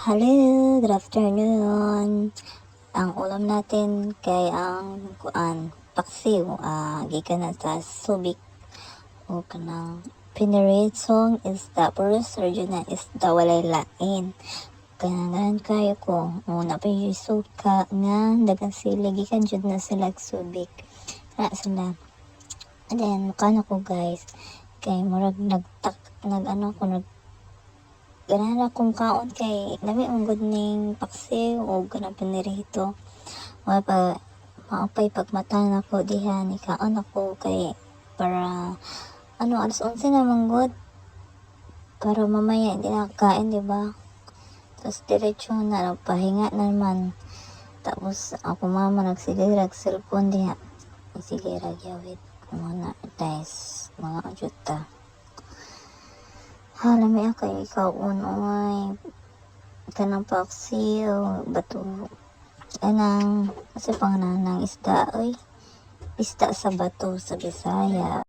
Hello, good afternoon. Ang ulam natin kay ang paksiw, gikan na sa subik o kanang piniritsong isda, pero surgeon na isda walay lain. Kananan kayo ko, una pa yung suka nga, dagang sila, gikan jud na sila subik. Na sila. And then, mukha na ko guys, kay murag ganahan akong kaon kay lami ang good ning paksiw o ganang pinirito. Wala pa maapay pagmatang ako diha ni kaon ako kay para alas 11 na manggod para mamaya hindi na kain, di ba? Tapos diretso na nagpahinga na naman. Tapos ako mama nagsigarag cellphone diha. Nagsigarag yawit muna guys mga ajuta. Lami ako ikaw unoy kanang paksiw bato kanang kasi pangalan ng isda oy isda sa bato sa Bisaya.